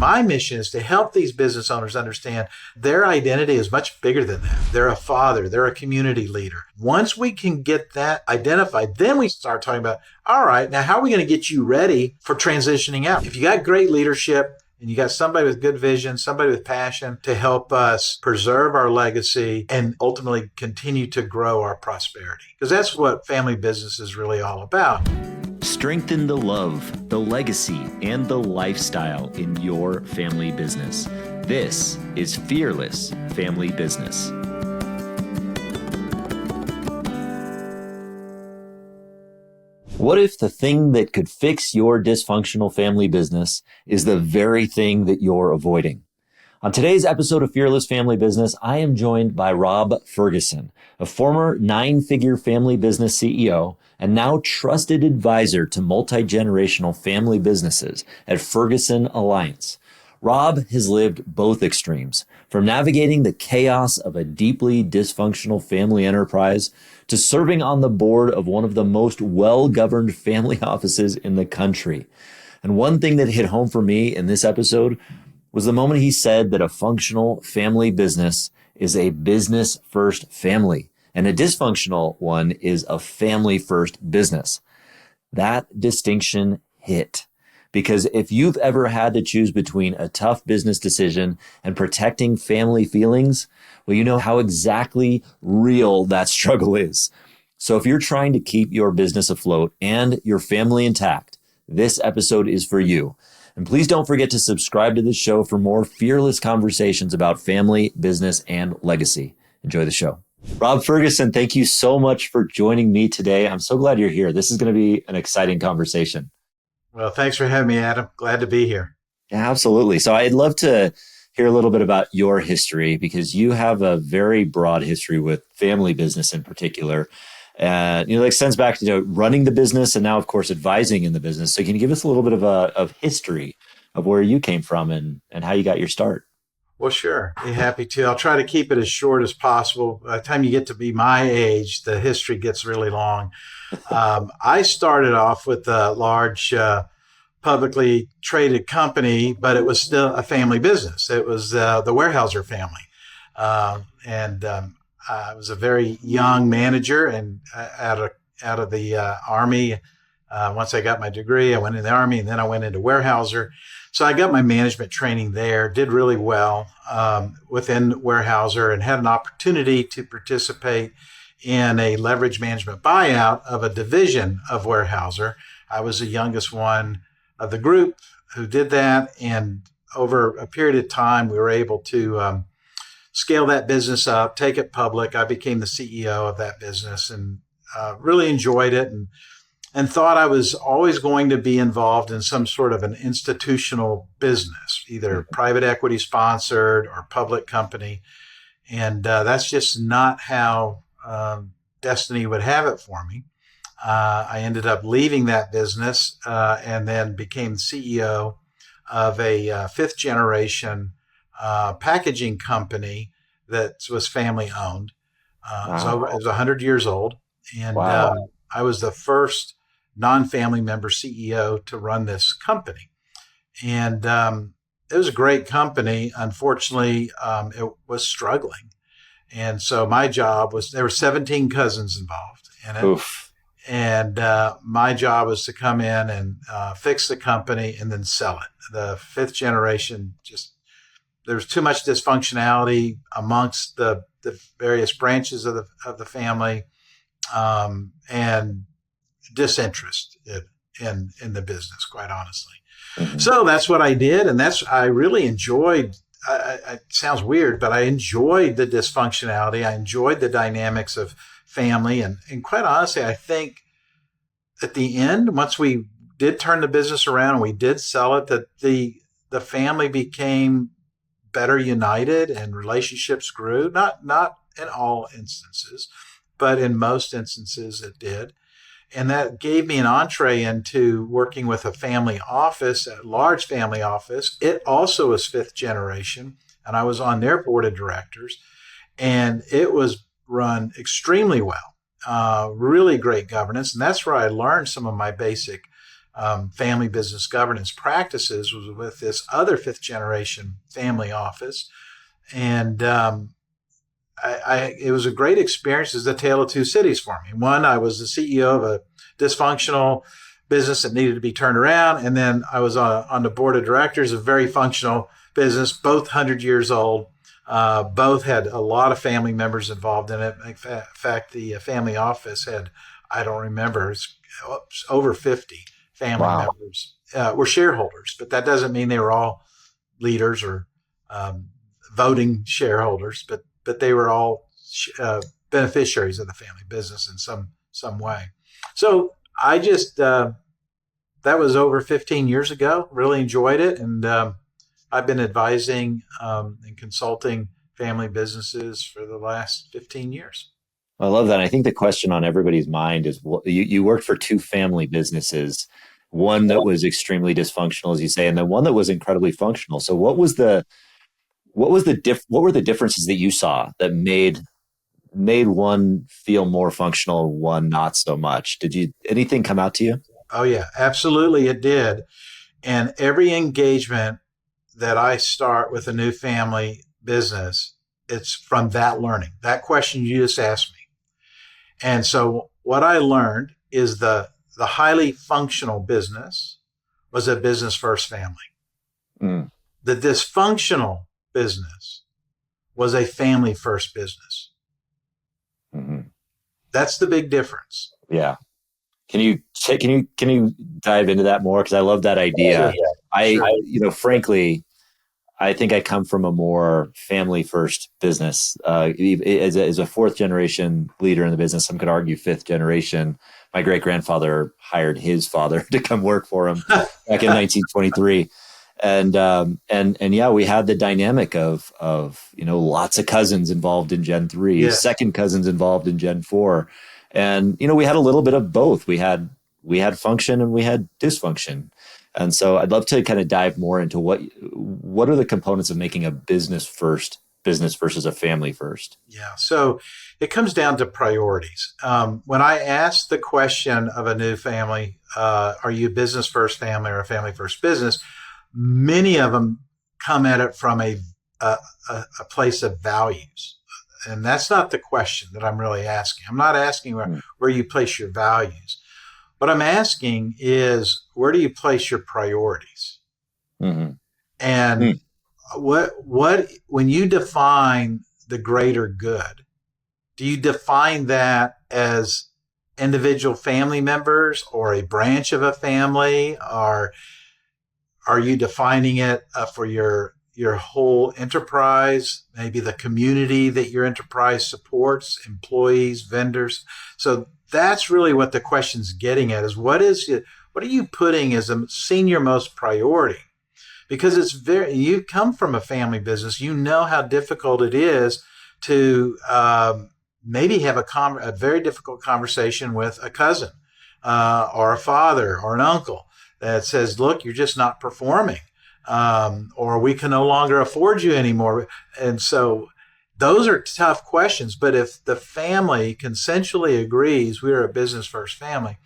My mission is to help these business owners understand their identity is much bigger than that. They're a father, they're a community leader. Once we can get that identified, then we start talking about, all right, now how are we going to get you ready for transitioning out? If you got great leadership, and you got somebody with good vision, somebody with passion to help us preserve our legacy and ultimately continue to grow our prosperity. Because that's what family business is really all about. Strengthen the love, the legacy, and the lifestyle in your family business. This is Fearless Family Business. What if the thing that could fix your dysfunctional family business is the very thing that you're avoiding? On today's episode of Fearless Family Business, I am joined by Rob Ferguson, a former 9-figure family business CEO and now trusted advisor to multi-generational family businesses at Ferguson Alliance. Rob has lived both extremes, from navigating the chaos of a deeply dysfunctional family enterprise to serving on the board of one of the most well-governed family offices in the country. And one thing that hit home for me in this episode was the moment he said that a functional family business is a business-first family, and a dysfunctional one is a family-first business. That distinction hit. Because if you've ever had to choose between a tough business decision and protecting family feelings, well, you know how exactly real that struggle is. So if you're trying to keep your business afloat and your family intact, this episode is for you. And please don't forget to subscribe to this show for more fearless conversations about family, business, and legacy. Enjoy the show. Rob Ferguson, thank you so much for joining me today. I'm so glad you're here. This is going to be an exciting conversation. Well, thanks for having me, Adam. Glad to be here. Yeah, absolutely. So I'd love to hear a little bit about your history, because you have a very broad history with family business in particular. And, it extends back to running the business and now, of course, advising in the business. So can you give us a little bit of history of where you came from and how you got your start? Well, sure. Be happy to. I'll try to keep it as short as possible. By the time you get to be my age, the history gets really long. I started off with a large publicly traded company, but it was still a family business. It was the Weyerhaeuser family. I was a very young manager, and out of the Army. Once I got my degree, I went in the Army, and then I went into Weyerhaeuser. So I got my management training there, did really well within Weyerhaeuser, and had an opportunity to participate in a leverage management buyout of a division of Weyerhaeuser. I was the youngest one of the group who did that. And over a period of time, we were able to scale that business up, take it public. I became the CEO of that business and really enjoyed it, and thought I was always going to be involved in some sort of an institutional business, either private equity sponsored or public company. And that's just not how destiny would have it for me. I ended up leaving that business and then became the CEO of a fifth generation packaging company that was family owned. So it was 100 years old. And I was the first non-family member CEO to run this company. And it was a great company. Unfortunately, it was struggling. And so my job was, there were 17 cousins involved in it. Oof. And my job was to come in and fix the company and then sell it. The fifth generation, there was too much dysfunctionality amongst the various branches of the family, and disinterest in the business, quite honestly. Mm-hmm. So that's what I did. And I really enjoyed, it sounds weird, but I enjoyed the dysfunctionality. I enjoyed the dynamics of family. And quite honestly, I think at the end, once we did turn the business around and we did sell it, that the family became better united and relationships grew. Not in all instances, but in most instances it did. And that gave me an entree into working with a family office, a large family office. It also was fifth generation, and I was on their board of directors. And it was run extremely well, really great governance. And that's where I learned some of my basic family business governance practices was with this other fifth generation family office. And it was a great experience. It's a tale of two cities for me. One, I was the CEO of a dysfunctional business that needed to be turned around. And then I was on the board of directors of a very functional business, both 100 years old. Both had a lot of family members involved in it. In fact, the family office had, I don't remember, it's over 50 family members were shareholders, but that doesn't mean they were all leaders or voting shareholders, but they were all beneficiaries of the family business in some way. So I just, that was over 15 years ago, really enjoyed it. And I've been advising and consulting family businesses for the last 15 years. I love that. I think the question on everybody's mind is, you worked for two family businesses, one that was extremely dysfunctional, as you say, and then one that was incredibly functional. So what were the differences that you saw that made one feel more functional, one not so much? Did anything come out to you? Oh yeah, absolutely. It did. And every engagement that I start with a new family business, it's from that learning, that question you just asked me. And so what I learned is the highly functional business was a business first family. Mm. The dysfunctional business was a family first business. Mm-hmm. That's the big difference. Yeah. Can you dive into that more? Because I love that idea. Sure. Frankly, I think I come from a more family first business. As a fourth generation leader in the business, some could argue fifth generation. My great grandfather hired his father to come work for him back in 1923. And yeah, we had the dynamic of lots of cousins involved in Gen 3, yeah. Second cousins involved in Gen 4. And, we had a little bit of both. We had function and we had dysfunction. And so I'd love to kind of dive more into what are the components of making a business first business versus a family first? Yeah. So it comes down to priorities. When I ask the question of a new family, are you a business first family or a family first business? Many of them come at it from a place of values. And that's not the question that I'm really asking. I'm not asking where you place your values. What I'm asking is, where do you place your priorities? Mm-hmm. And when you define the greater good, do you define that as individual family members or a branch of a family? Or are you defining it for your whole enterprise, maybe the community that your enterprise supports, employees, vendors? So that's really what the question's getting at, is what are you putting as a senior most priority? Because you come from a family business, you know how difficult it is to maybe have a very difficult conversation with a cousin or a father or an uncle that says, look, you're just not performing, or we can no longer afford you anymore. And so those are tough questions. But if the family consensually agrees we're a business first family,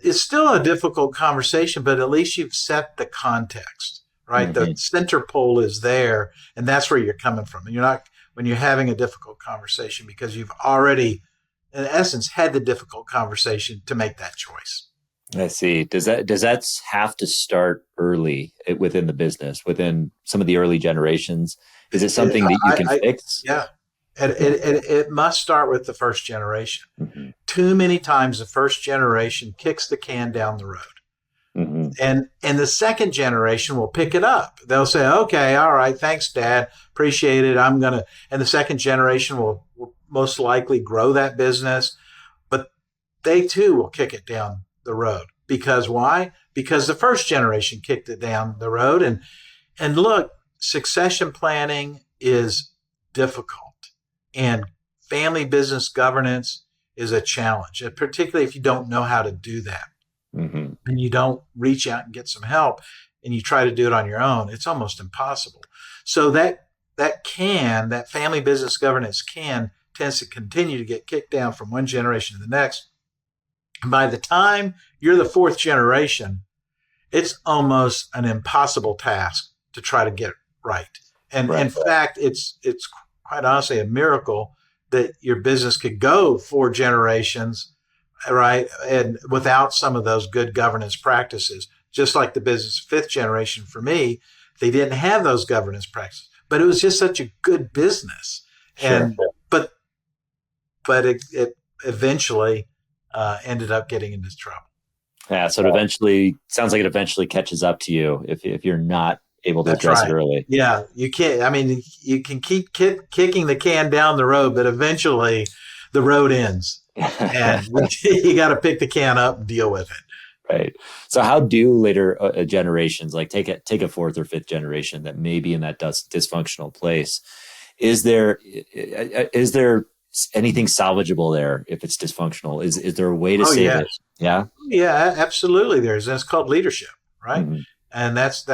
it's still a difficult conversation, but at least you've set the context, right? Mm-hmm. The center pole is there, and that's where you're coming from. And you're not, when you're having a difficult conversation, because you've already, in essence, had the difficult conversation to make that choice. I see. Does that have to start early within the business, within some of the early generations? Is it something that you can fix? Yeah. It must start with the first generation. Mm-hmm. Too many times the first generation kicks the can down the road. Mm-hmm. And the second generation will pick it up. They'll say, okay, all right, thanks, Dad. Appreciate it. And the second generation will most likely grow that business, but they too will kick it down the road. Because why? Because the first generation kicked it down the road. And look, succession planning is difficult. And family business governance is a challenge, and particularly if you don't know how to do that. Mm-hmm. And you don't reach out and get some help and you try to do it on your own, it's almost impossible. So that family business governance tends to continue to get kicked down from one generation to the next. And by the time you're the fourth generation, it's almost an impossible task to try to get right. And Right. in fact, it's quite honestly a miracle that your business could go 4 generations, right? And without some of those good governance practices, just like the business fifth generation for me, they didn't have those governance practices, but it was just such a good business. Sure. And, but it eventually ended up getting into trouble. Yeah. So it eventually sounds like it eventually catches up to you if you're not able to That's address right. it early. Yeah, you can't. I mean, you can keep kicking the can down the road, but eventually the road ends, and you got to pick the can up and deal with it. Right. So how do later generations, like take a fourth or fifth generation that may be in that dysfunctional place? Is there anything salvageable there if it's dysfunctional? Is there a way to Oh save yeah, it? Yeah. yeah, absolutely. There's and it's called leadership, right? Mhm. And that's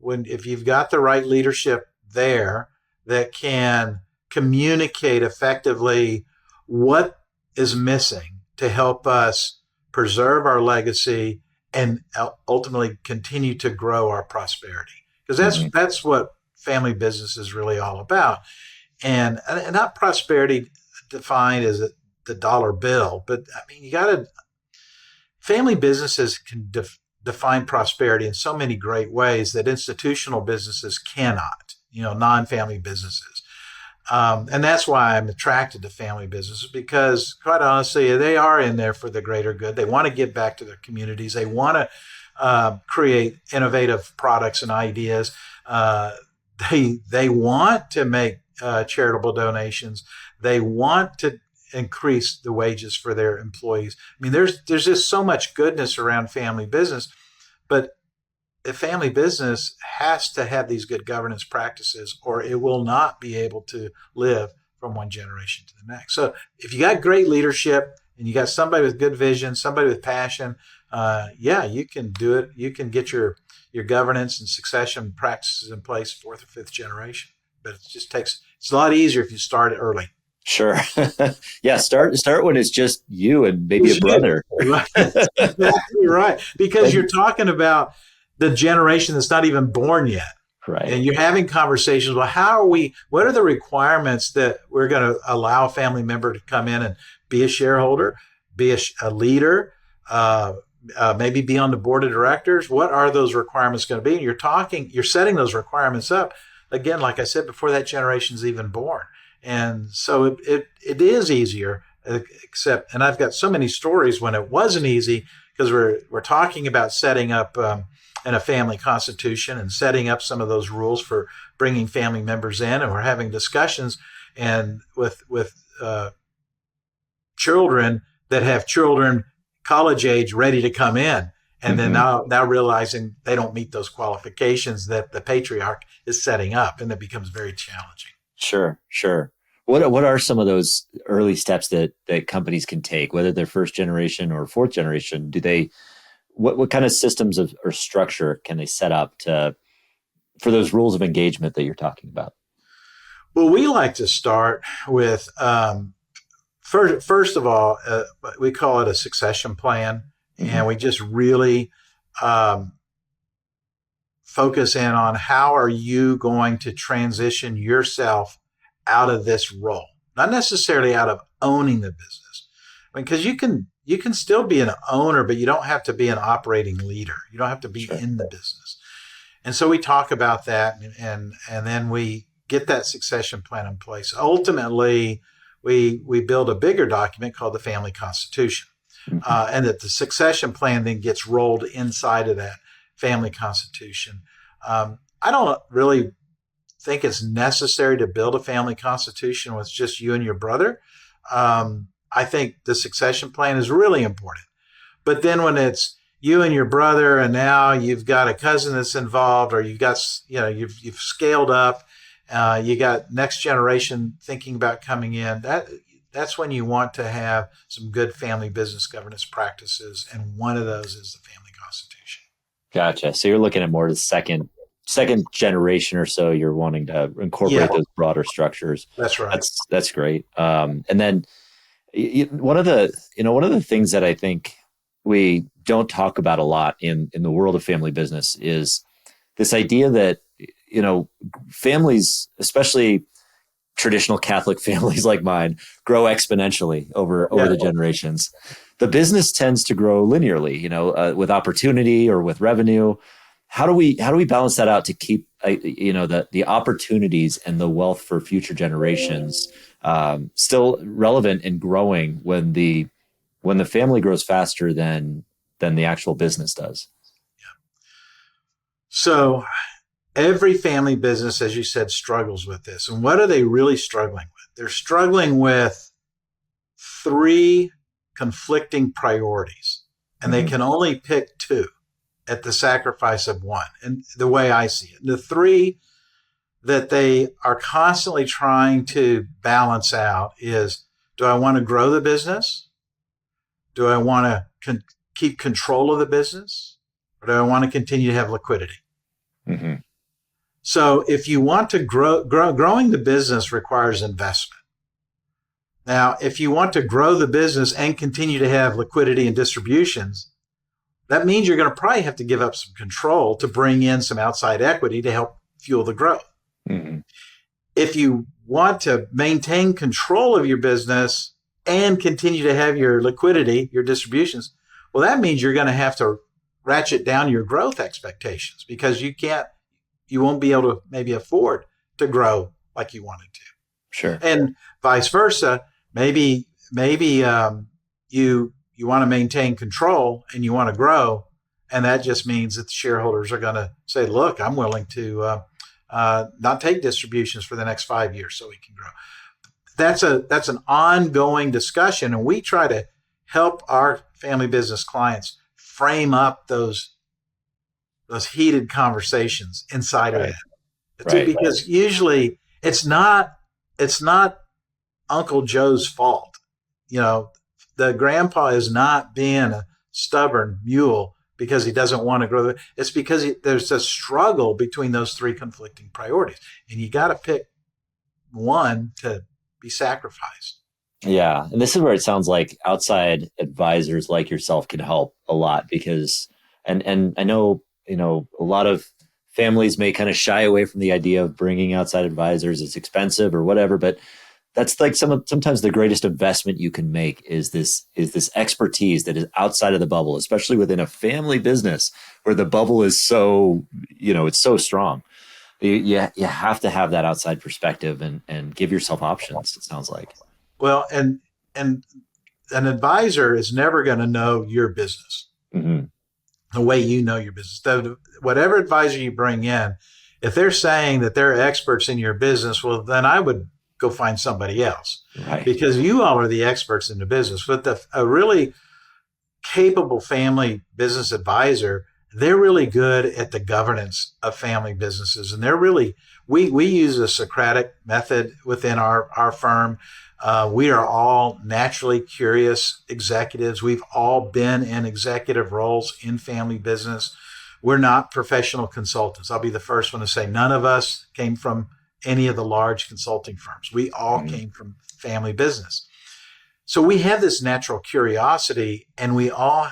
when if you've got the right leadership there that can communicate effectively what is missing to help us preserve our legacy and ultimately continue to grow our prosperity, because Mhm. that's what family business is really all about. And not prosperity defined as the dollar bill, but I mean, you got to family businesses can define prosperity in so many great ways that institutional businesses cannot, non-family businesses. And that's why I'm attracted to family businesses, because quite honestly, they are in there for the greater good. They want to give back to their communities. They want to create innovative products and ideas. They want to make charitable donations. They want to increase the wages for their employees. I mean, there's just so much goodness around family business, but a family business has to have these good governance practices, or it will not be able to live from one generation to the next. So if you got great leadership and you got somebody with good vision, somebody with passion, yeah, you can do it. You can get your governance and succession practices in place fourth or fifth generation. But it's a lot easier if you start it early. Sure. Yeah. Start when it's just you and maybe a brother. Right. That's exactly right. Because you're talking about the generation that's not even born yet. Right. And you're having conversations. Well, what are the requirements that we're going to allow a family member to come in and be a shareholder, be a leader, maybe be on the board of directors? What are those requirements going to be? And you're setting those requirements up, again, like I said, before that generation's even born. And so it is easier, except, and I've got so many stories when it wasn't easy, because we're talking about setting up in a family constitution and setting up some of those rules for bringing family members in, and we're having discussions and with children that have children college age ready to come in, and then now realizing they don't meet those qualifications that the patriarch is setting up, and it becomes very challenging. Sure. What are some of those early steps that companies can take, whether they're first generation or fourth generation? What kind of systems or structure can they set up for those rules of engagement that you're talking about? Well, we like to start with first of all, we call it a succession plan, and we just really focus in on how are you going to transition yourself out of this role, not necessarily out of owning the business. I mean, because you can still be an owner, but you don't have to be an operating leader. You don't have to be in the business. And so we talk about that, and then we get that succession plan in place. Ultimately, we build a bigger document called the Family Constitution, and that the succession plan then gets rolled inside of that Family Constitution. I don't really think it's necessary to build a family constitution with just you and your brother. I think the succession plan is really important. But then when it's you and your brother, and now you've got a cousin that's involved, or you've got, you've scaled up, you got next generation thinking about coming in, that's when you want to have some good family business governance practices. And one of those is the family constitution. Gotcha. So you're looking at more the second generation or so. You're wanting to incorporate those broader structures. That's right. That's great. And then one of the things that I think we don't talk about a lot in the world of family business is this idea that, families, especially traditional Catholic families like mine, grow exponentially over the generations. The business tends to grow linearly, with opportunity or with revenue. How do we balance that out to keep the opportunities and the wealth for future generations still relevant and growing when the family grows faster than the actual business does? So every family business, as you said, struggles with this. And what are they really struggling with? They're struggling with three conflicting priorities, and they can only pick two at the sacrifice of one. And the way I see it, the three that they are constantly trying to balance out is, do I want to grow the business? Do I want to keep control of the business? Or do I want to continue to have liquidity? Mm-hmm. So if you want to growing the business requires investment. Now, if you want to grow the business and continue to have liquidity and distributions, that means you're going to probably have to give up some control to bring in some outside equity to help fuel the growth. Mm-hmm. If you want to maintain control of your business and continue to have your liquidity, your distributions, well, that means you're going to have to ratchet down your growth expectations because you won't be able to maybe afford to grow like you wanted to. Sure. And vice versa. Maybe you want to maintain control and you want to grow. And that just means that the shareholders are going to say, look, I'm willing to not take distributions for the next 5 years so we can grow. That's an ongoing discussion. And we try to help our family business clients frame up those heated conversations inside of that. Because usually it's not Uncle Joe's fault. The grandpa is not being a stubborn mule because he doesn't want to grow. It's because there's a struggle between those three conflicting priorities. And you got to pick one to be sacrificed. Yeah. And this is where it sounds like outside advisors like yourself can help a lot because, and I know, a lot of families may kind of shy away from the idea of bringing outside advisors. It's expensive or whatever, but that's like sometimes the greatest investment you can make is this expertise that is outside of the bubble, especially within a family business where the bubble is so, it's so strong. You have to have that outside perspective and give yourself options, it sounds like. Well, and an advisor is never going to know your business the way you know your business. Whatever advisor you bring in, if they're saying that they're experts in your business, well, then I would go find somebody else, because you all are the experts in the business. But a really capable family business advisor, they're really good at the governance of family businesses. And they're really, we use a Socratic method within our firm. We are all naturally curious executives. We've all been in executive roles in family business. We're not professional consultants. I'll be the first one to say none of us came from any of the large consulting firms. We all came from family business. So we have this natural curiosity, and we all,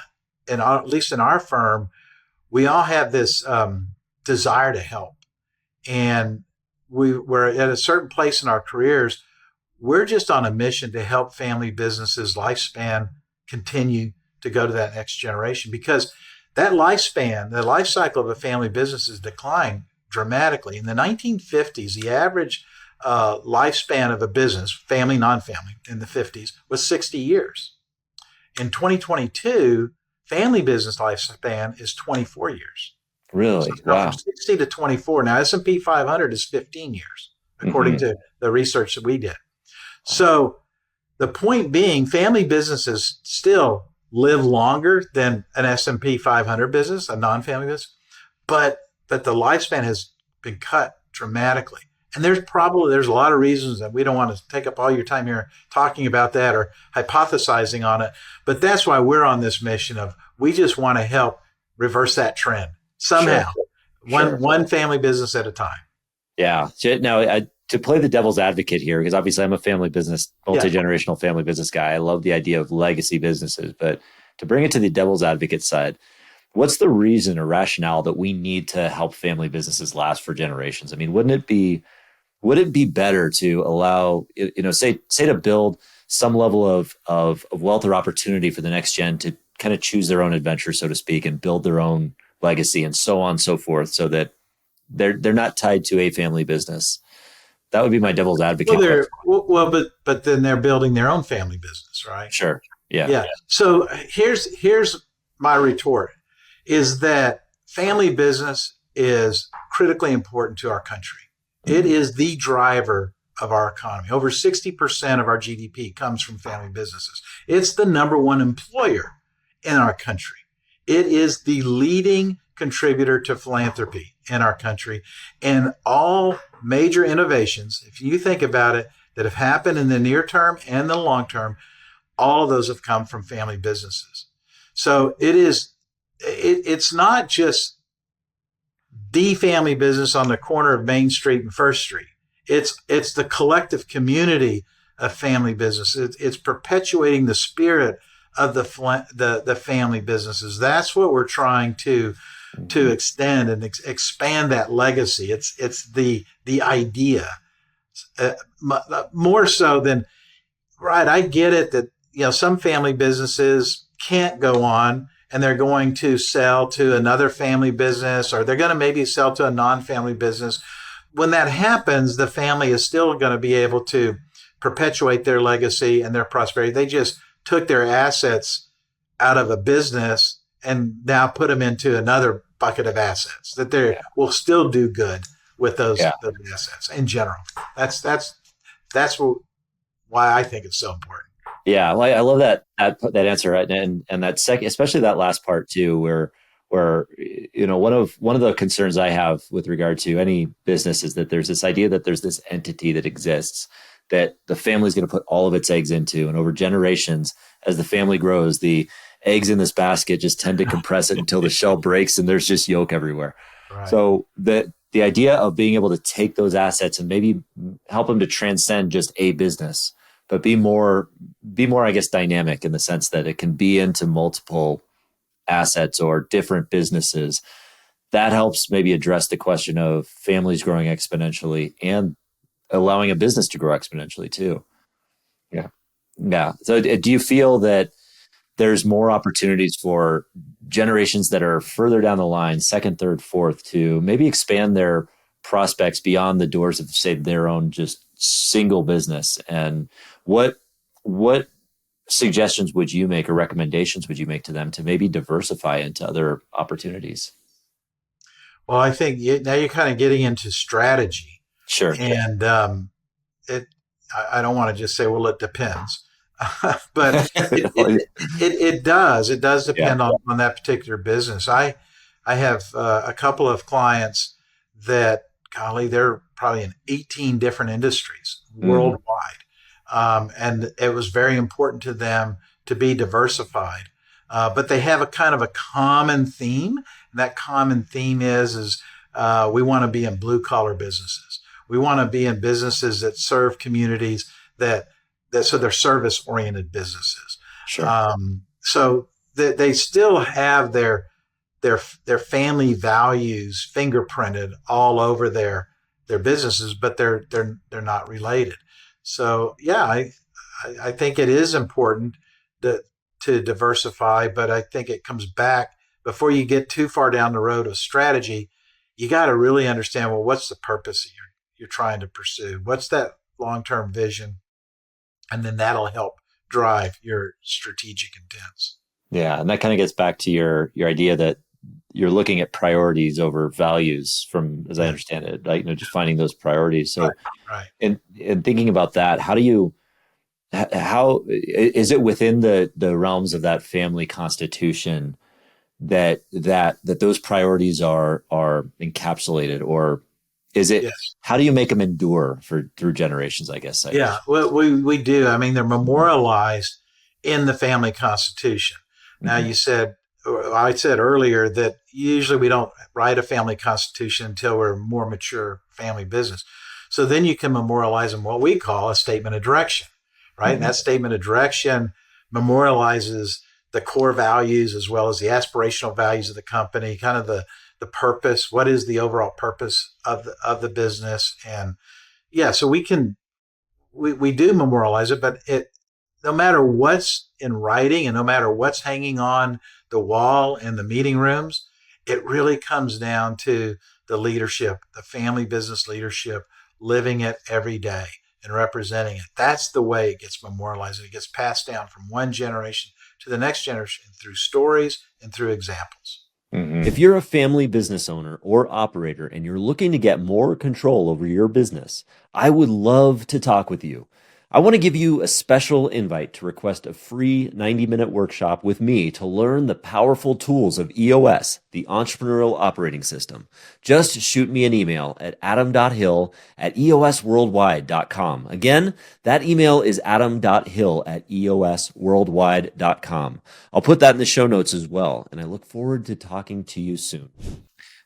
at least in our firm, we all have this desire to help. And we're at a certain place in our careers. We're just on a mission to help family businesses' lifespan continue to go to that next generation, because that lifespan, the life cycle of a family business is declining dramatically. In the 1950s, the average lifespan of a business, family, non-family, in the 50s was 60 years. In 2022, family business lifespan is 24 years. Really? So wow. From 60 to 24. Now, S&P 500 is 15 years, according to the research that we did. So the point being, family businesses still live longer than an S&P 500 business, a non-family business, but the lifespan has been cut dramatically. And there's a lot of reasons that we don't want to take up all your time here talking about that or hypothesizing on it. But that's why we're on this mission of, we just want to help reverse that trend somehow, one family business at a time. Yeah. Now, to play the devil's advocate here, because obviously I'm a family business, multi-generational family business guy. I love the idea of legacy businesses, but to bring it to the devil's advocate side, what's the reason or rationale that we need to help family businesses last for generations? I mean, would it be better to allow, say to build some level of wealth or opportunity for the next gen to kind of choose their own adventure, so to speak, and build their own legacy and so on and so forth, so that they're not tied to a family business? That would be my devil's advocate. But then they're building their own family business, right? Sure. Yeah. Yeah. So here's my retort is that family business is critically important to our country. It is the driver of our economy. Over 60% of our GDP comes from family businesses. It's the number one employer in our country. It is the leading contributor to philanthropy in our country. And all major innovations, if you think about it, that have happened in the near term and the long term, all of those have come from family businesses. So it's not just the family business on the corner of Main Street and First Street. It's the collective community of family businesses. It's perpetuating the spirit of the family businesses. That's what we're trying to extend and expand that legacy. It's the idea more so than right. I get it that some family businesses can't go on and they're going to sell to another family business, or they're going to maybe sell to a non-family business. When that happens, the family is still going to be able to perpetuate their legacy and their prosperity. They just took their assets out of a business and now put them into another bucket of assets that they will still do good with those assets in general. That's why I think it's so important. Yeah, well, I love that answer, right? And that second, especially that last part too, where one of the concerns I have with regard to any business is that there's this idea that there's this entity that exists that the family is going to put all of its eggs into, and over generations, as the family grows, the eggs in this basket just tend to compress it until the shell breaks and there's just yolk everywhere. Right. So the idea of being able to take those assets and maybe help them to transcend just a business, but be more, I guess, dynamic in the sense that it can be into multiple assets or different businesses. That helps maybe address the question of families growing exponentially and allowing a business to grow exponentially too. Yeah. Yeah. So do you feel that there's more opportunities for generations that are further down the line, second, third, fourth, to maybe expand their prospects beyond the doors of, say, their own just single business? And what suggestions would you make or recommendations would you make to them to maybe diversify into other opportunities? Well, I think now you're kind of getting into strategy. Sure. And I don't want to just say, well, it depends. But it does. It does depend on that particular business. I have a couple of clients that, golly, they're probably in 18 different industries worldwide. And it was very important to them to be diversified. But they have a kind of a common theme. And that common theme is we want to be in blue collar businesses. We want to be in businesses that serve communities so they're service oriented businesses. Sure. So they still have their family values fingerprinted all over their businesses, but they're not related. So I think it is important to diversify, but I think it comes back before you get too far down the road of strategy. You got to really understand, well, what's the purpose you're trying to pursue? What's that long-term vision? And then that'll help drive your strategic intents. Yeah. And that kind of gets back to your idea that you're looking at priorities over values from, as I understand it, like, just finding those priorities. So, right. And thinking about that, how is it within the realms of that family constitution that those priorities are encapsulated, or is it, how do you make them endure through generations, I guess? Well, we do. I mean, they're memorialized in the family constitution. Now, I said earlier that usually we don't write a family constitution until we're a more mature family business. So then you can memorialize them, what we call a statement of direction, right? And that statement of direction memorializes the core values as well as the aspirational values of the company, kind of the purpose. What is the overall purpose of the business? And yeah, so we do memorialize it, but no matter what's in writing and no matter what's hanging on the wall in the meeting rooms, it really comes down to the leadership, the family business leadership, living it every day and representing it. That's the way it gets memorialized. It gets passed down from one generation to the next generation through stories and through examples. If you're a family business owner or operator and you're looking to get more control over your business, I would love to talk with you. I want to give you a special invite to request a free 90-minute workshop with me to learn the powerful tools of EOS, the Entrepreneurial Operating System. Just shoot me an email at adam.hill@eosworldwide.com. Again, that email is adam.hill@eosworldwide.com. I'll put that in the show notes as well, and I look forward to talking to you soon.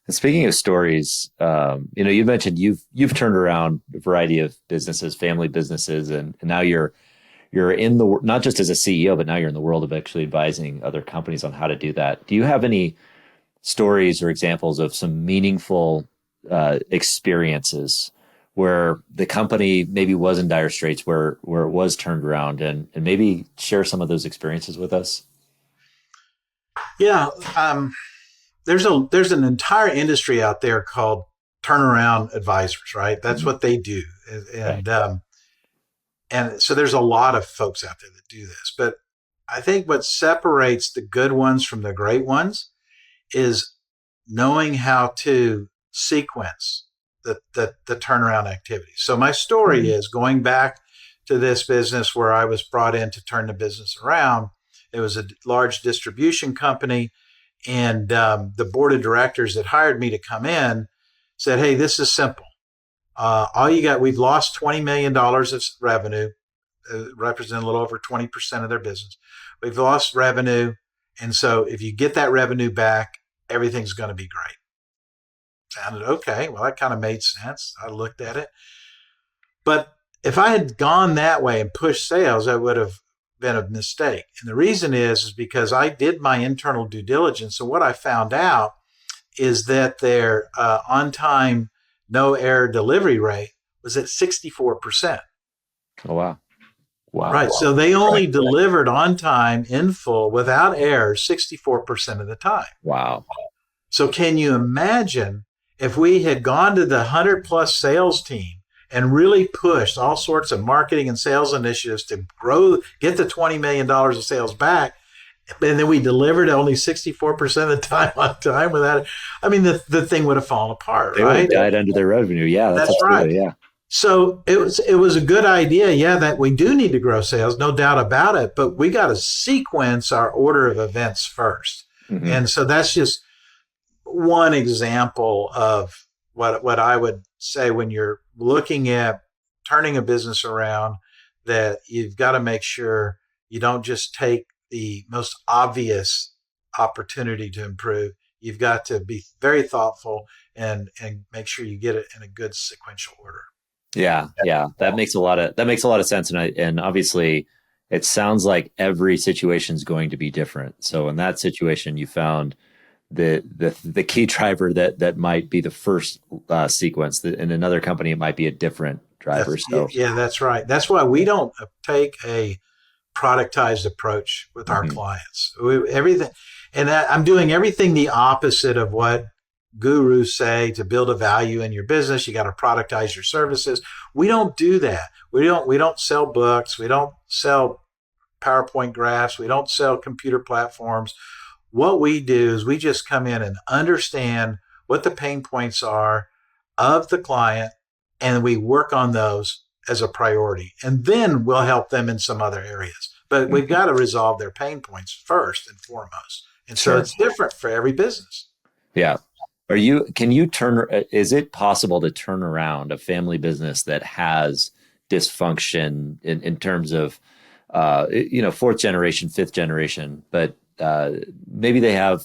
And speaking of stories, you mentioned you've turned around a variety of businesses, family businesses, and now you're in the, not just as a CEO, but now you're in the world of actually advising other companies on how to do that. Do you have any stories or examples of some meaningful experiences where the company maybe was in dire straits, where it was turned around, and maybe share some of those experiences with us? Yeah. There's an entire industry out there called turnaround advisors, right? That's what they do. And so there's a lot of folks out there that do this, but I think what separates the good ones from the great ones is knowing how to sequence the turnaround activity. So my story is going back to this business where I was brought in to turn the business around. It was a large distribution company. And the board of directors that hired me to come in said, hey, this is simple. We've lost $20 million of revenue, represent a little over 20% of their business. We've lost revenue. And so if you get that revenue back, everything's going to be great. Sounded okay. Well, that kind of made sense. I looked at it. But if I had gone that way and pushed sales, that would have been a mistake. And the reason is because I did my internal due diligence. So what I found out is that their on-time, no error delivery rate was at 64%. Oh, wow. Wow. Right. So they only delivered on time in full without error 64% of the time. Wow. So can you imagine if we had gone to the 100+ sales team and really pushed all sorts of marketing and sales initiatives to get the $20 million of sales back, and then we delivered only 64% of the time on time without it? I mean, the thing would have fallen apart, they right? Would have died under their revenue. Yeah, that's right. Yeah. So it was a good idea, that we do need to grow sales, no doubt about it, but we got to sequence our order of events first. Mm-hmm. And so that's just one example of what I would say when you're looking at turning a business around, that you've got to make sure you don't just take the most obvious opportunity to improve. You've got to be very thoughtful and make sure you get it in a good sequential order. Yeah. That makes a lot of sense. And obviously it sounds like every situation is going to be different. So in that situation, you found the key driver that might be the first sequence. In another company, it might be a different driver. That's right. That's why we don't take a productized approach with our clients. I'm doing everything the opposite of what gurus say. To build a value in your business, you got to productize your services. We don't do that. We don't sell books. We don't sell PowerPoint graphs. We don't sell computer platforms. What we do is we just come in and understand what the pain points are of the client, and we work on those as a priority. And then we'll help them in some other areas. But we've got to resolve their pain points first and foremost. And so it's different for every business. Yeah. Is it possible to turn around a family business that has dysfunction in terms of, fourth generation, fifth generation, but maybe their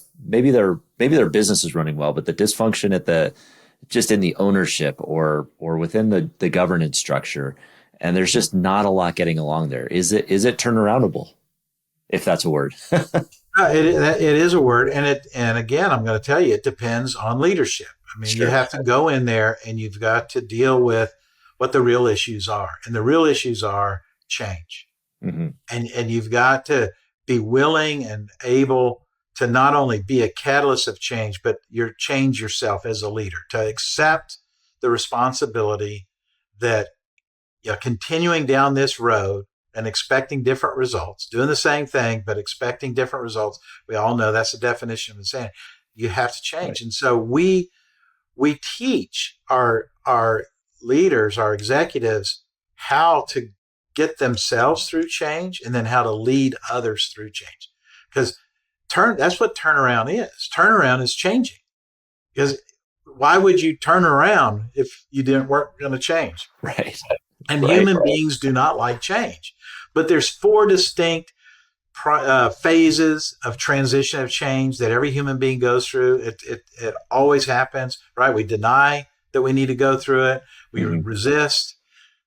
business is running well, but the dysfunction just in the ownership or within the governance structure, and there's just not a lot getting along there. Is it turnaroundable? if that's a word. It is a word, and again, I'm going to tell you, it depends on leadership. I mean, you Sure. have to go in there and you've got to deal with what the real issues are, and the real issues are change, Hmm. and you've got to be willing and able to not only be a catalyst of change, but you change yourself as a leader to accept the responsibility that continuing down this road and expecting different results, doing the same thing, but expecting different results. We all know that's the definition of insanity. You have to Right. change. And so we teach our leaders, our executives, how to get themselves through change and then how to lead others through change. Because that's what turnaround is. Turnaround is changing. Because why would you turn around if you weren't going to change? Right. And Right. human beings do not like change. But there's four distinct phases of transition of change that every human being goes through. It always happens, right? We deny that we need to go through it. We Hmm. resist,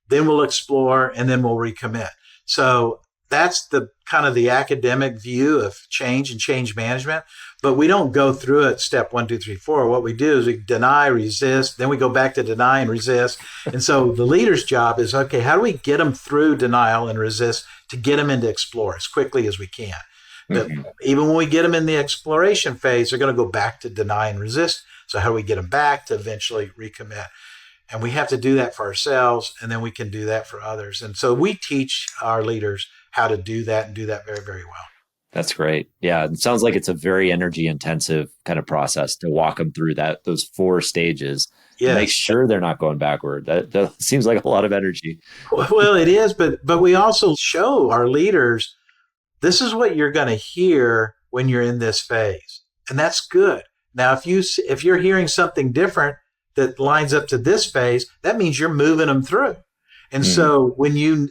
then we'll explore, and then we'll recommit. So that's the kind of the academic view of change and change management. But we don't go through it step 1, 2, 3, 4. What we do is we deny, resist, then we go back to deny and resist. And so the leader's job is, okay, how do we get them through denial and resist to get them into explore as quickly as we can? But Hmm. even when we get them in the exploration phase, they're going to go back to deny and resist. So how do we get them back to eventually recommit? And we have to do that for ourselves, and then we can do that for others. And so we teach our leaders how to do that and do that very, very well. That's great. Yeah. It sounds like it's a very energy intensive kind of process to walk them through those 4 stages and make Yes. sure they're not going backward. That seems like a lot of energy. Well, it is, but we also show our leaders this is what you're going to hear when you're in this phase, and that's good. Now, if you're hearing something different that lines up to this phase, that means you're moving them through. And Mm. so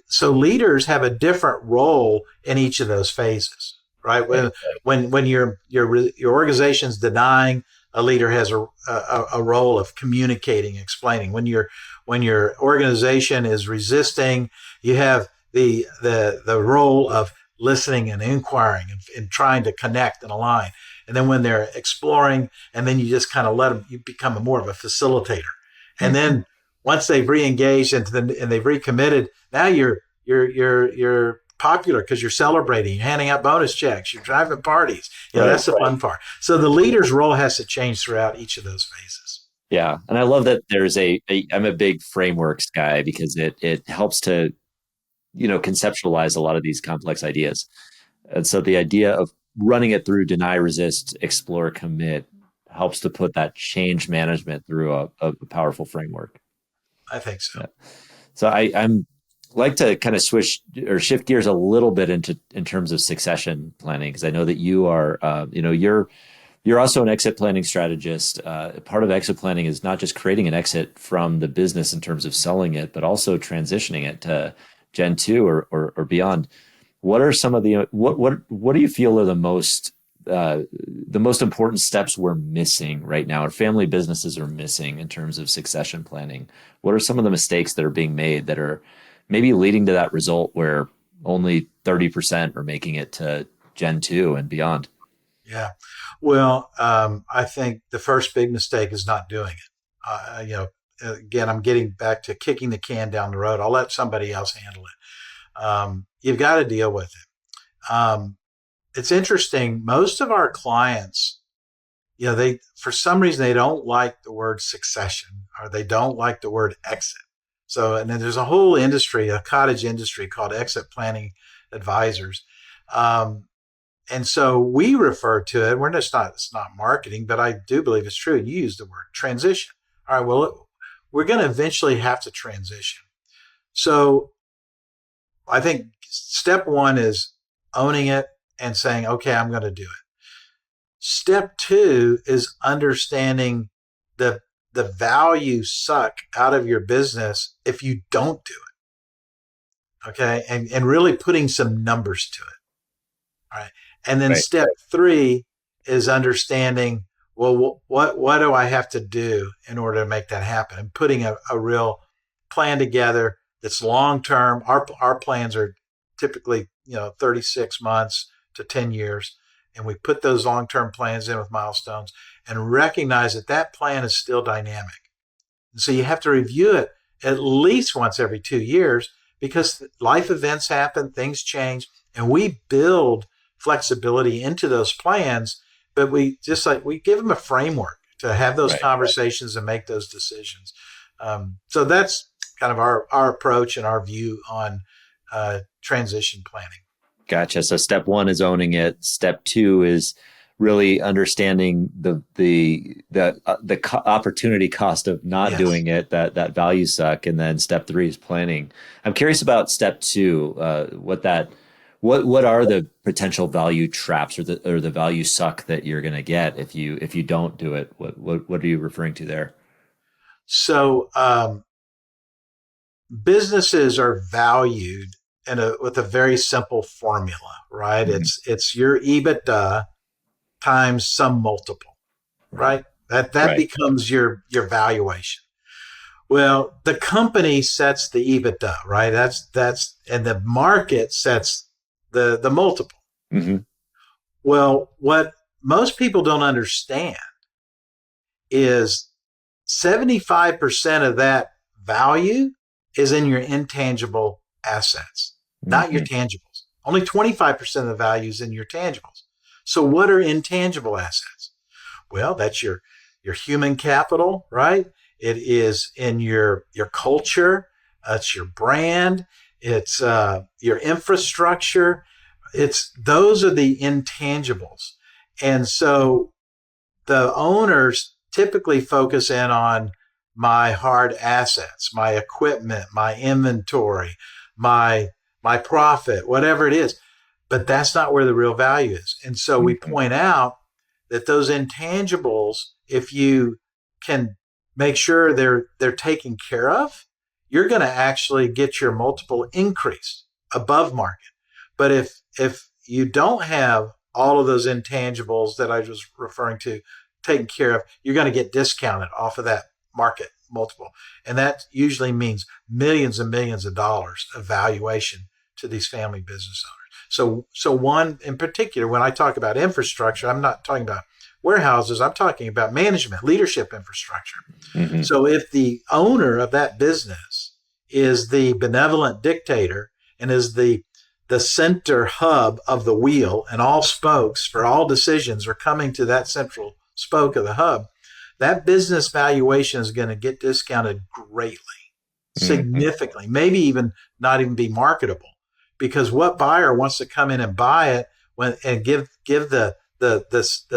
so leaders have a different role in each of those phases, right? Right. When your organization's denying, a leader has a role of communicating, explaining. When your organization is resisting, you have the role of listening and inquiring and trying to connect and align. And then when they're exploring, and then you just kind of let them, you become more of a facilitator. And Mhm. then once they've re-engaged and they've recommitted, now you're popular because you're celebrating, you're handing out bonus checks, you're driving parties. Right. That's the fun part. So the leader's role has to change throughout each of those phases. Yeah. And I love that there's I'm a big frameworks guy because it helps to, conceptualize a lot of these complex ideas. And so the idea of running it through deny, resist, explore, commit helps to put that change management through a powerful framework. I think so. Yeah. So I'm like to kind of switch or shift gears a little bit in terms of succession planning because I know that you are, you're also an exit planning strategist. Part of exit planning is not just creating an exit from the business in terms of selling it, but also transitioning it to Gen 2 or beyond. What are some of what do you feel are the most important steps we're missing right now, or family businesses are missing in terms of succession planning? What are some of the mistakes that are being made that are maybe leading to that result where only 30% are making it to Gen 2 and beyond? Yeah. Well, I think the first big mistake is not doing it. Again, I'm getting back to kicking the can down the road. I'll let somebody else handle it. You've got to deal with it. It's interesting. Most of our clients, they for some reason they don't like the word succession or they don't like the word exit. So, and then there's a whole industry, a cottage industry called exit planning advisors. And so we refer to it. It's not marketing, but I do believe it's true. You use the word transition. All right. Well, we're going to eventually have to transition. So I think step one is owning it and saying, okay, I'm going to do it. Step two is understanding the value suck out of your business if you don't do it. Okay. And really putting some numbers to it. All right. And then Right. step three is understanding, well, what do I have to do in order to make that happen? And putting a real plan together that's long term. Our plans are typically 36 months to 10 years. And we put those long-term plans in with milestones and recognize that that plan is still dynamic. And so you have to review it at least once every 2 years because life events happen, things change, and we build flexibility into those plans, but we give them a framework to have those conversations and make those decisions. So that's kind of our approach and our view on transition planning. Gotcha. So step one is owning it. Step two is really understanding the opportunity cost of not doing it, that value suck. And then step three is planning. I'm curious about step two. What are the potential value traps or the value suck that you're going to get if you don't do it? What are you referring to there? So businesses are valued with a very simple formula, right? Mm-hmm. It's your EBITDA times some multiple, right? That becomes your valuation. Well, the company sets the EBITDA, right? That's and the market sets the multiple. Mm-hmm. Well, what most people don't understand is 75% of that value is in your intangible assets, not your tangibles. Only 25% of the value is in your tangibles. So what are intangible assets? Well, that's your human capital, right? It is in your culture. It's your brand. It's your infrastructure. Those are the intangibles. And so the owners typically focus in on my hard assets, my equipment, my inventory, my profit, whatever it is. But that's not where the real value is. And so we point out that those intangibles, if you can make sure they're taken care of, you're going to actually get your multiple increase above market. But if you don't have all of those intangibles that I was referring to taken care of, you're going to get discounted off of that market multiple. And that usually means millions and millions of dollars of valuation to these family business owners. So one in particular, when I talk about infrastructure, I'm not talking about warehouses, I'm talking about management, leadership infrastructure. Mm-hmm. So if the owner of that business is the benevolent dictator and is the center hub of the wheel and all spokes for all decisions are coming to that central spoke of the hub, that business valuation is going to get discounted greatly, significantly, maybe even not even be marketable. Because what buyer wants to come in and buy it and give the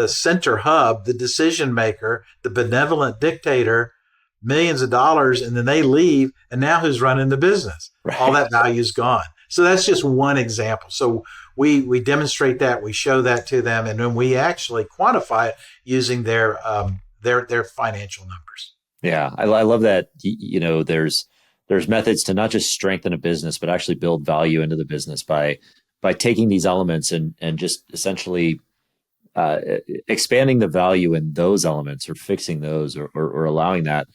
center hub, the decision maker, the benevolent dictator, millions of dollars, and then they leave, and now who's running the business? Right. All that value is gone. So that's just one example. So we demonstrate that, we show that to them, and then we actually quantify it using their financial numbers. Yeah, I love that. You know, there's methods to not just strengthen a business, but actually build value into the business by taking these elements and just essentially expanding the value in those elements or fixing those or allowing that.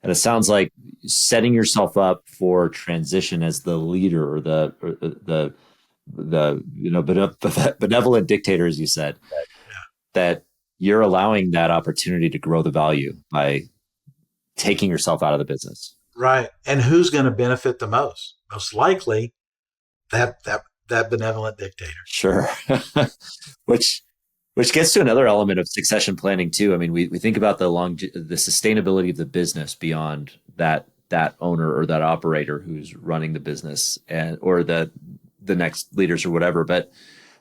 And it sounds like setting yourself up for transition as the leader or the benevolent dictator, as you said, that you're allowing that opportunity to grow the value by taking yourself out of the business. Right. And who's going to benefit the most? Most likely that benevolent dictator. Sure. Which gets to another element of succession planning too. I mean, we think about the sustainability of the business beyond that owner or that operator who's running the business or the next leaders or whatever. But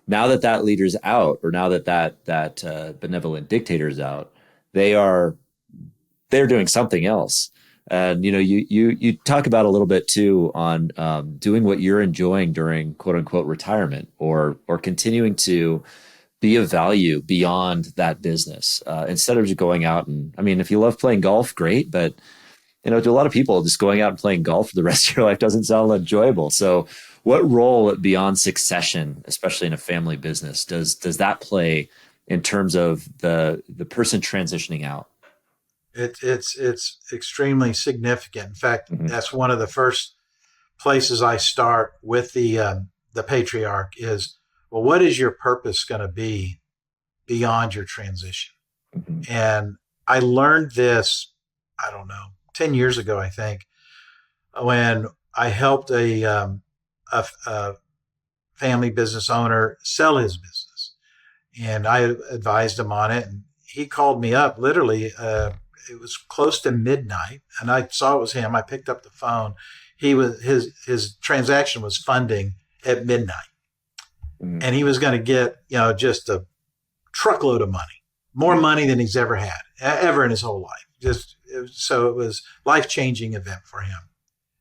now that leader's out, or now that benevolent dictator is out, they're doing something else. And you talk about a little bit too on doing what you're enjoying during quote unquote retirement, or continuing to be of value beyond that business instead of just going out and, I mean, if you love playing golf, great, but to a lot of people, just going out and playing golf for the rest of your life doesn't sound enjoyable. So what role beyond succession, especially in a family business, does that play in terms of the person transitioning out? It's extremely significant. In fact, that's one of the first places I start with the patriarch is, well, what is your purpose going to be beyond your transition? Mm-hmm. And I learned this, I don't know, 10 years ago, I think, when I helped a family business owner sell his business. And I advised him on it. And he called me up literally. It was close to midnight, and I saw it was him. I picked up the phone. His transaction was funding at midnight, Mm-hmm. and he was going to get just a truckload of money, more money than he's ever had ever in his whole life. So it was life-changing event for him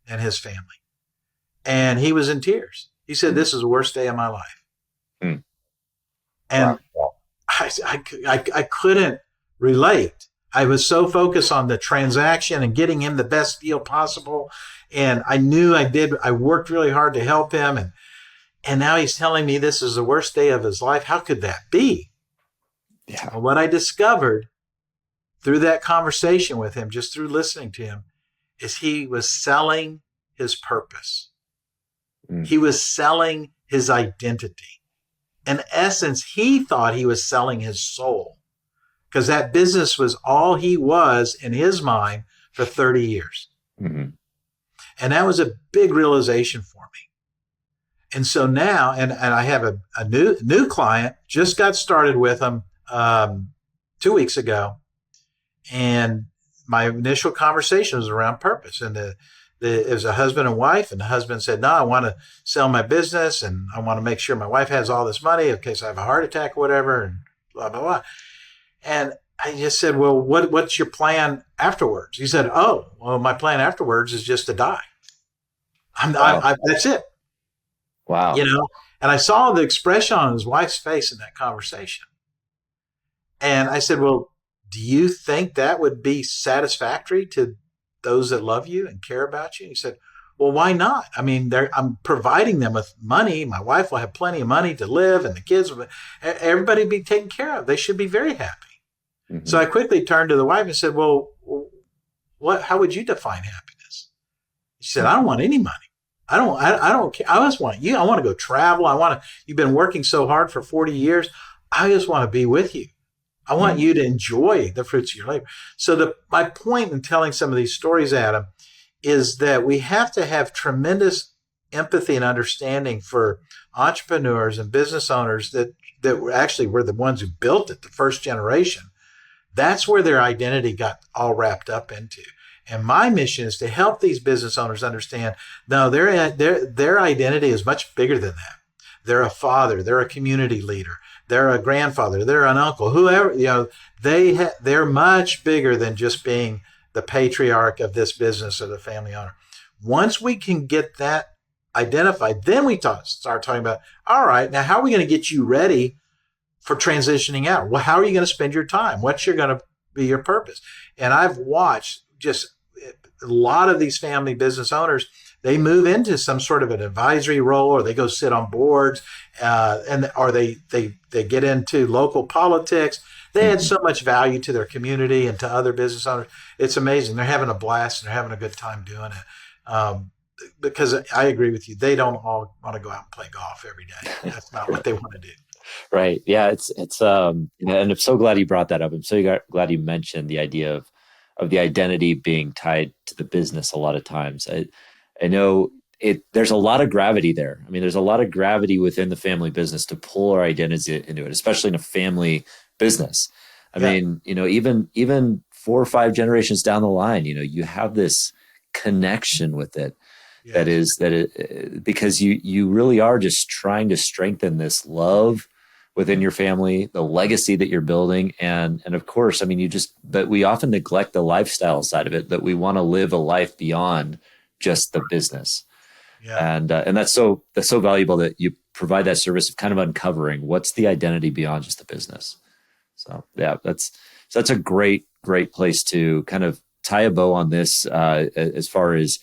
and his family, and he was in tears. He said, "This is the worst day of my life," Mm. and Wow. I couldn't relate. I was so focused on the transaction and getting him the best deal possible. And I knew I worked really hard to help him. And now he's telling me this is the worst day of his life. How could that be? Yeah. Well, what I discovered through that conversation with him, just through listening to him, is he was selling his purpose. Mm. He was selling his identity. In essence, he thought he was selling his soul, because that business was all he was in his mind for 30 years. Mm-hmm. And that was a big realization for me. And so now, and I have a new client, just got started with him 2 weeks ago. And my initial conversation was around purpose. And it was a husband and wife, and the husband said, "No, I want to sell my business, and I want to make sure my wife has all this money in case I have a heart attack or whatever," and blah, blah, blah. And I just said, "Well, what's your plan afterwards?" He said, "Oh, well, my plan afterwards is just to die. That's it." Wow. And I saw the expression on his wife's face in that conversation. And I said, "Well, do you think that would be satisfactory to those that love you and care about you?" And he said, "Well, why not? I mean, I'm providing them with money. My wife will have plenty of money to live, and the kids, everybody be taken care of. They should be very happy." Mm-hmm. So I quickly turned to the wife and said, "Well, how would you define happiness?" She said, "I don't want any money. I don't care. I just want you. I want to go travel. You've been working so hard for 40 years. I just want to be with you. I want you to enjoy the fruits of your labor." So my point in telling some of these stories, Adam, is that we have to have tremendous empathy and understanding for entrepreneurs and business owners that actually were the ones who built it, the first generation. That's where their identity got all wrapped up into. And my mission is to help these business owners understand, no, their identity is much bigger than that. They're a father, they're a community leader, they're a grandfather, they're an uncle, whoever, they're much bigger than just being the patriarch of this business or the family owner. Once we can get that identified, then we start talking about, all right, now how are we going to get you ready for transitioning out? Well, how are you going to spend your time? What's going to be your purpose? And I've watched just a lot of these family business owners, they move into some sort of an advisory role, or they go sit on boards, or they get into local politics. They add so much value to their community and to other business owners. It's amazing. They're having a blast and they're having a good time doing it. Because I agree with you, they don't all want to go out and play golf every day. That's not what they want to do. Right. Yeah. It's and I'm so glad you brought that up. I'm so glad you mentioned the idea of the identity being tied to the business a lot of times. I know there's a lot of gravity there. I mean, there's a lot of gravity within the family business to pull our identity into it, especially in a family business. I mean, even 4 or 5 generations down the line, you have this connection with it. Yes. Because you really are just trying to strengthen this love within your family, the legacy that you're building. And of course, I mean, but we often neglect the lifestyle side of it, that we want to live a life beyond just the business. Yeah. And that's so valuable that you provide that service of kind of uncovering what's the identity beyond just the business. So yeah, that's a great place to kind of tie a bow on this, as far as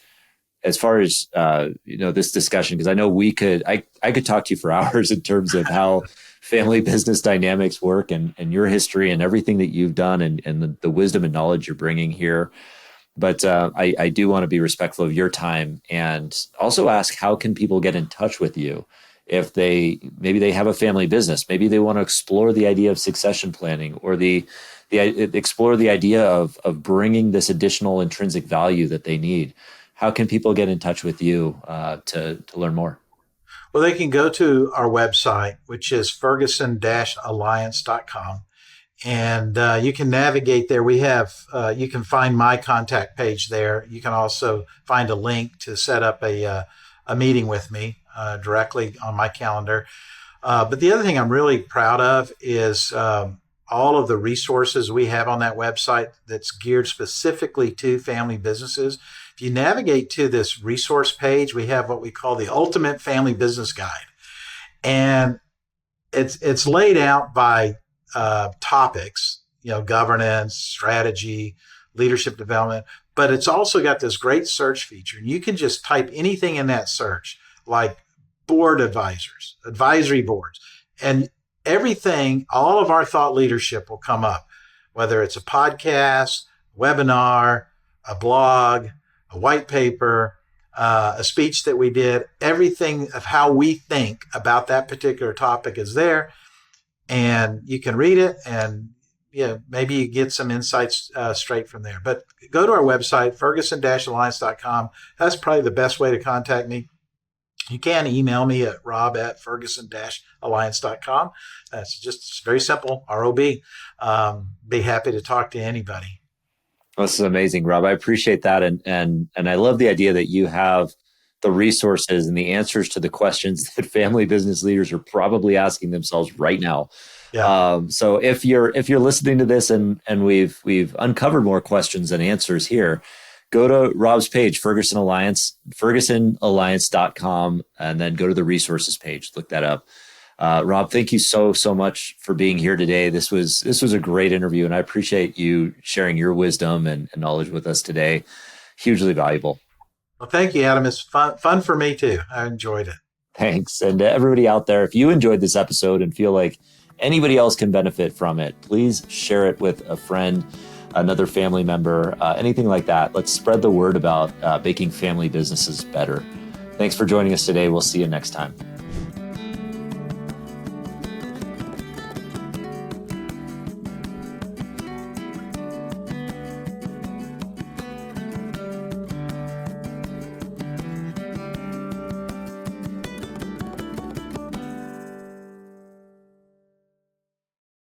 this discussion, because I know I could talk to you for hours in terms of how family business dynamics work and your history and everything that you've done and the wisdom and knowledge you're bringing here. But I do want to be respectful of your time and also ask, how can people get in touch with you if maybe they have a family business, maybe they want to explore the idea of succession planning, or explore the idea of bringing this additional intrinsic value that they need. How can people get in touch with you to learn more? Well, they can go to our website, which is ferguson-alliance.com. And you can navigate there. You can find my contact page there. You can also find a link to set up a meeting with me directly on my calendar. But the other thing I'm really proud of is all of the resources we have on that website that's geared specifically to family businesses. If you navigate to this resource page, we have what we call the Ultimate Family Business Guide. And it's laid out by topics, governance, strategy, leadership development, but it's also got this great search feature. And you can just type anything in that search, like board advisors, advisory boards, and everything, all of our thought leadership will come up, whether it's a podcast, webinar, a blog, a white paper, a speech that we did. Everything of how we think about that particular topic is there. And you can read it, and maybe you get some insights straight from there. But go to our website, ferguson-alliance.com. That's probably the best way to contact me. You can email me at rob@ferguson-alliance.com. That's just very simple, ROB. Be happy to talk to anybody. This is amazing, Rob. I appreciate that. And I love the idea that you have the resources and the answers to the questions that family business leaders are probably asking themselves right now. Yeah. So if you're listening to this and we've uncovered more questions and answers here, go to Rob's page, Ferguson Alliance, fergusonalliance.com, and then go to the resources page. Look that up. Rob, thank you so much for being here today. This was a great interview, and I appreciate you sharing your wisdom and knowledge with us today. Hugely valuable. Well, thank you, Adam. It's fun for me too. I enjoyed it. Thanks. And to everybody out there, if you enjoyed this episode and feel like anybody else can benefit from it, please share it with a friend, another family member, anything like that. Let's spread the word about making family businesses better. Thanks for joining us today. We'll see you next time.